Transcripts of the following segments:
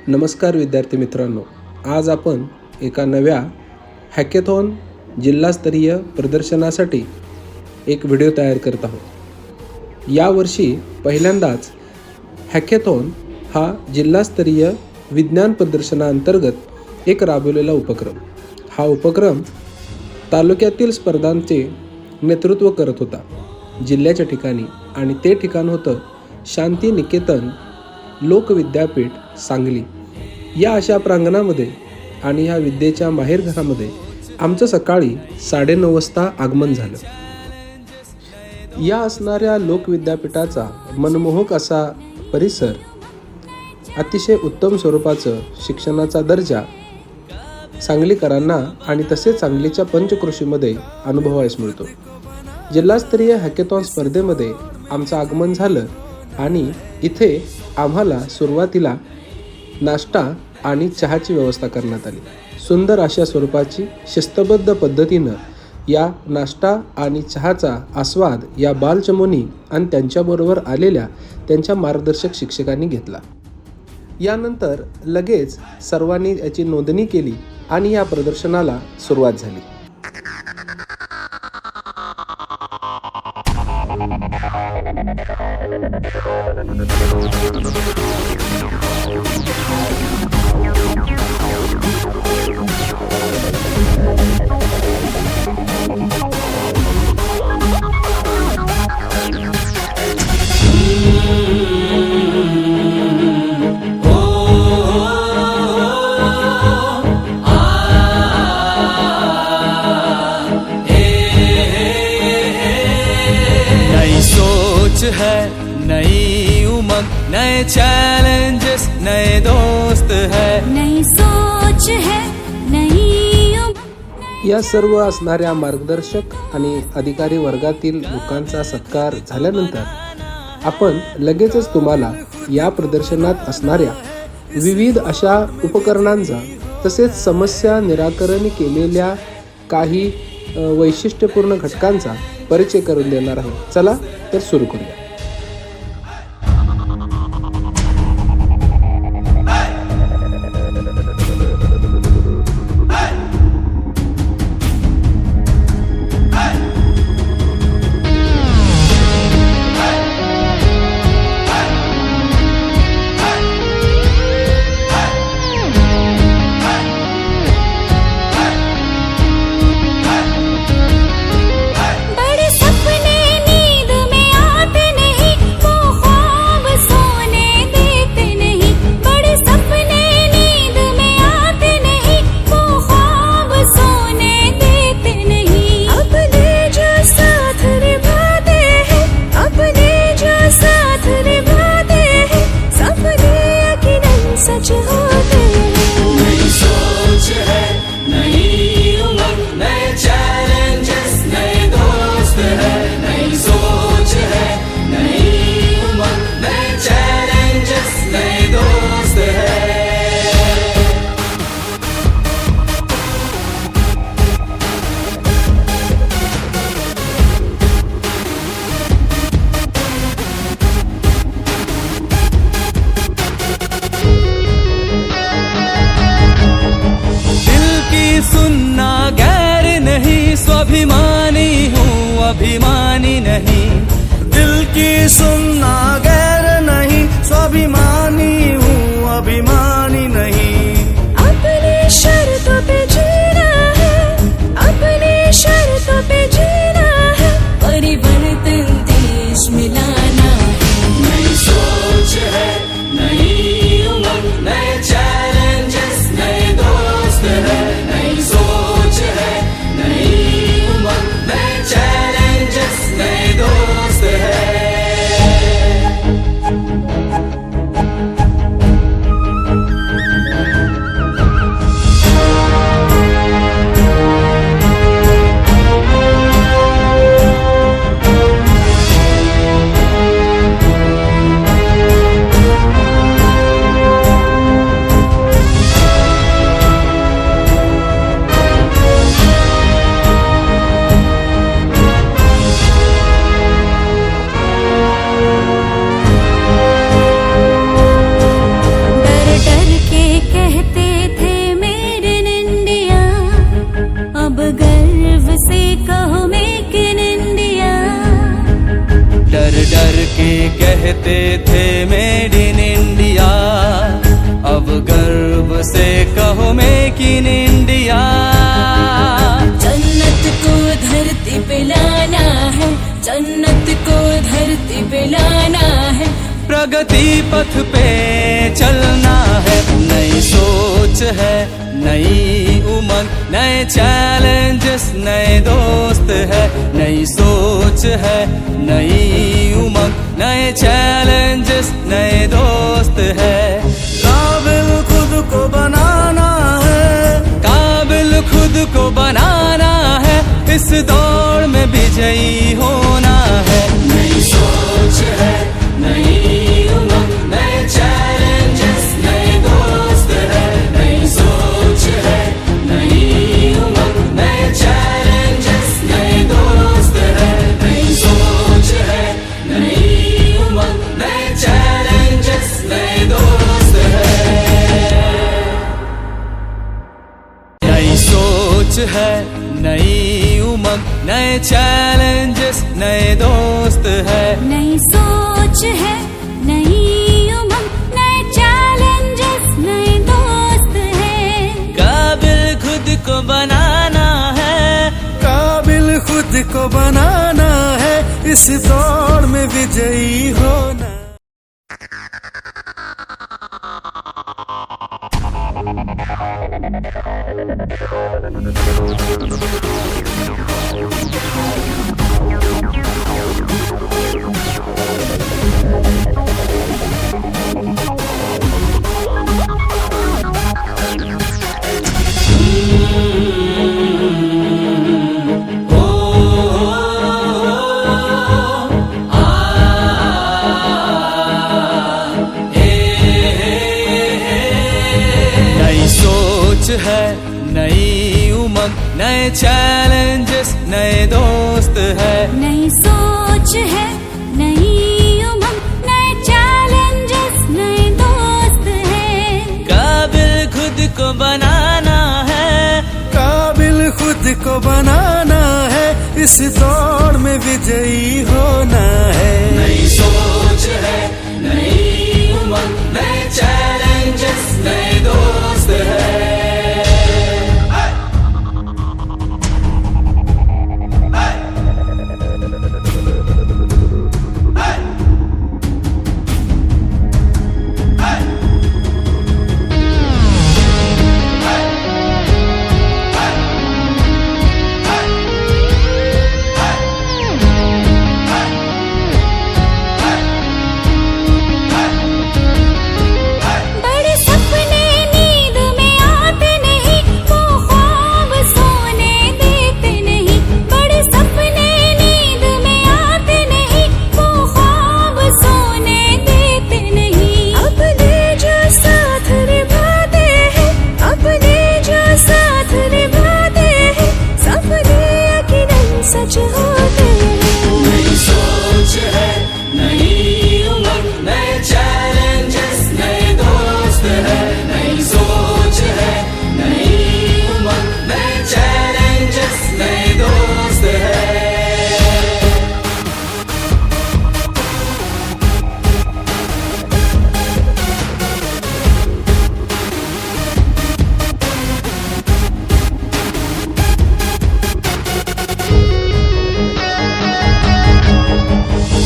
नमस्कार विद्यार्थी मित्रांनो, आज आपण एका नव्या हॅकेथॉन जिल्हास्तरीय प्रदर्शनासाठी एक व्हिडिओ तयार करत आहोत। यावर्षी पहिल्यांदाच हॅकेथॉन हा जिल्हास्तरीय विज्ञान प्रदर्शनाअंतर्गत एक राबवलेला उपक्रम। हा उपक्रम तालुक्यातील स्पर्धांचे नेतृत्व करत होता जिल्ह्याच्या ठिकाणी, आणि ते ठिकाण होतं शांती निकेतन लोकविद्यापीठ सांगली। या अशा प्रांगणामध्ये आणि ह्या विद्येच्या माहेरघरामध्ये आमचं सकाळी 9:30 वाजता आगमन झालं। या असणाऱ्या लोकविद्यापीठाचा मनमोहक असा परिसर, अतिशय उत्तम स्वरूपाचं शिक्षणाचा दर्जा सांगलीकरांना आणि तसेच सांगलीच्या पंचक्रोशीमध्ये अनुभवायला मिळतो। जिल्हास्तरीय हॅकेथॉन स्पर्धेमध्ये आमचं आगमन झालं आणि इथे आम्हाला सुरुवातीला नाश्ता आणि चहाची व्यवस्था करण्यात आली। सुंदर अशा स्वरूपाची शिस्तबद्ध पद्धतीनं या नाश्ता आणि चहाचा आस्वाद या बालचमोनी आणि त्यांच्याबरोबर आलेल्या त्यांच्या मार्गदर्शक शिक्षकांनी घेतला। यानंतर लगेच सर्वांनी याची नोंदणी केली आणि या प्रदर्शनाला सुरुवात झाली। है नई उमंग, नए चैलेंजेस, नए दोस्त है, नई सोच है, नई उमंग। या सर्व असणाऱ्या मार्गदर्शक आणि अधिकारी वर्गातील लोकांचा सत्कार झाल्यानंतर आपण लगेचच तुम्हाला या प्रदर्शनात असणाऱ्या विविध अशा उपकरणांचा तसेच समस्या निराकरण केलेल्या काही वैशिष्ट्यपूर्ण घटकांचा परिचय करून देणार आहोत। चला तर सुरू करूया। स्वाभिमानी हूँ अभिमानी नहीं, दिल की सुनना गैर नहीं, स्वाभिमानी हूँ अभिमानी नहीं। अपनी शर्तों पे जीना है, अपनी शर्तों पे जीना है, परिवर्तन देश में लाना है। नई सोच है, नई उमंग, नए चैलेंजेस, नए दोस्त है, नई सोच है, नई चैलेंजेस, नए दोस्त है। प्रगति पथ पे चलना है। नई सोच है, नई उमंग, नए चैलेंजेस, नए दोस्त है। नई सोच है, नई उमंग, नए चैलेंजेस, नए दोस्त है। काबिल खुद को बनाना है, काबिल खुद को बनाना है, इस दौड़ में विजयी होना है। नई सोच है, नई उमंग, नए चैलेंजेस, नए दोस्त है। नई सोच है, नई उमंग, नए चैलेंजेस, नए दोस्त है। नई सोच है, नई उमंग, नए चैलेंजेस, नए दोस्त है। नई सोच है, नई उमंग, नए चैलेंजेस, नए दोस्त है। नई सोच है, नई उमंग, नए चैलेंजेस, नए दोस्त है। काबिल खुद को बनाना है, काबिल खुद को बनाना है, इस दौड़ में विजयी होना। नई सोच है, नई उमंग, नए चैलेंजेस, नए दोस्त है। नई सोच है, नई उमंग, नए चैलेंजेस, नए दोस्त है। काबिल खुद को बनाना है, काबिल खुद को बनाना है, इस दौड़ में विजयी होना है। नई सोच है, नई उमंग, नए चैलेंजेस, नए दोस्त है। बड़े सपने नींद में आते नहीं, वो ख्वाब सोने देते नहीं। बड़े सपने नींद में आते नहीं, वो ख्वाब सोने देते नहीं। अपने जो साथ निभाते हैं, अपने जो साथ निभाते हैं, सपने यकीनन सच होते हैं। नई सोच है, नई उमंग, नए चैलेंजेस, नए दोस्त है। नई सोच है, नई उमंग, नए चैलेंजेस, नए दोस्त है।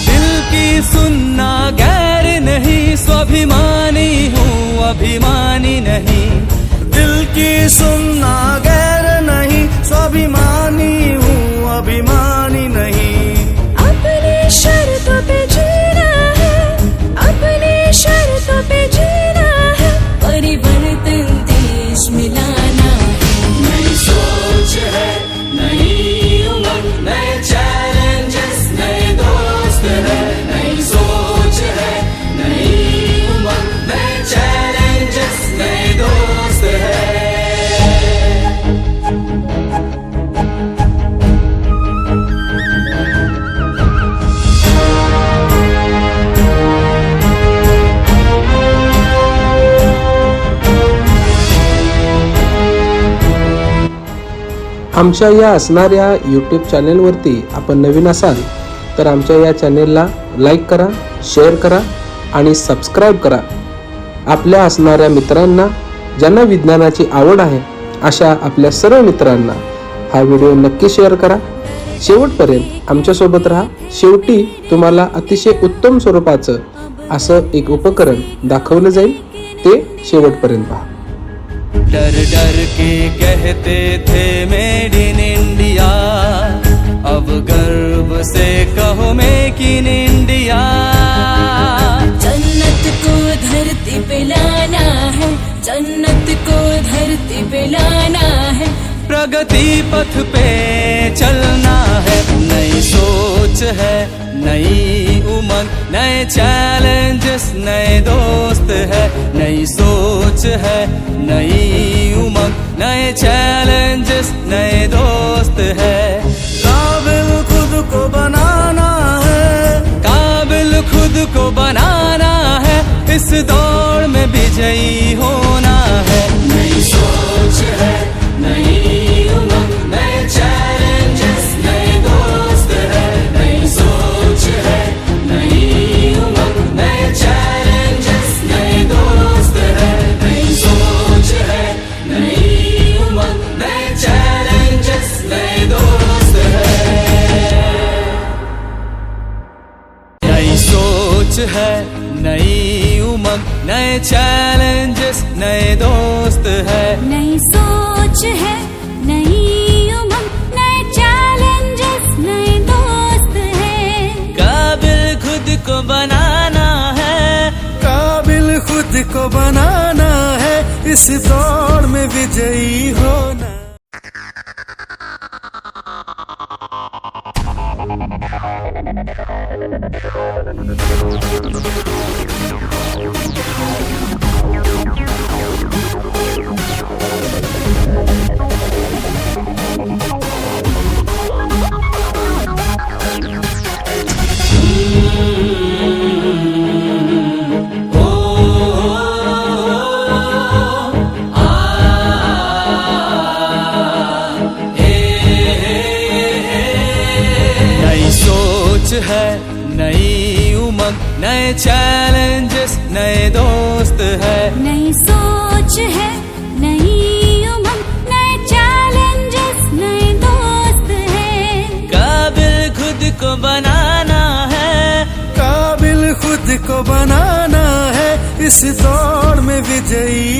दिल की सुनना गैर नहीं, स्वाभिमानी हूँ अभिमानी नहीं। दिल की सुनना गैर नहीं, स्वाभिमानी हूँ अभिमानी नहीं। अपनी शर्तों पे जीना है, अपनी शर्तों पे जीना है, परिवर्तन देश में लाना है। नई सोच है, नई उमंग, नए चैलेंजेस, नए दोस्त है। नई सोच है, नई उमंग, नए चैलेंजेस, नए दोस्त है। आमच्या या असणाऱ्या यूट्यूब चॅनेलवरती आपण नवीन असाल तर आमच्या या चॅनेलला लाईक करा, शेअर करा आणि सबस्क्राईब करा. आपल्या असणाऱ्या मित्रांना, ज्यांना विज्ञानाची आवड आहे अशा आपल्या सर्व मित्रांना हा व्हिडिओ नक्की शेअर करा. शेवटपर्यंत आमच्यासोबत राहा. शेवटी तुम्हाला अतिशय उत्तम स्वरूपाचं असं एक उपकरण दाखवलं जाईल, ते शेवटपर्यंत पहा. डर डर के कहते थे मेड इन इंडिया, अब गर्व से कहो मेक इन इंडिया. जन्नत को धरती पे लाना है, जन्नत को धरती पे लाना है. प्रगति पथ पे चलना है. नई सोच है, नई उमंग, नए चैलेंजेस, नए दोस्त है. नई सोच है, नई उमंग, नए चैलेंजेस, नए दोस्त है. काबिल खुद को बनाना है, काबिल खुद को बनाना है. इस दौड़ में विजयी होना है. नई सोच है, नई उमंग, नए चैलेंजेस, नए दोस्त है. नई सोच है, नई उमंग, नए चैलेंजेस, नए दोस्त है. नई सोच है, नई उमंग, नए चैलेंजेस, नए दोस्त है. नई सोच है, नई उमंग, नए चैलेंजेस, नए दोस्त है. नई सोच है, नई उमंग, नए चैलेंजेस, नए दोस्त है. काबिल खुद को बनाना है, काबिल खुद को बनाना है. इस दौड़ में विजयी होना. नई सोच है, नई उमंग, नए चैलेंजेस, नए दोस्त है. नई सोच है, नई उमंग, नए चैलेंजेस, नए दोस्त है. काबिल खुद को बनाना है, काबिल खुद को बनाना है. इस दौड़ में विजयी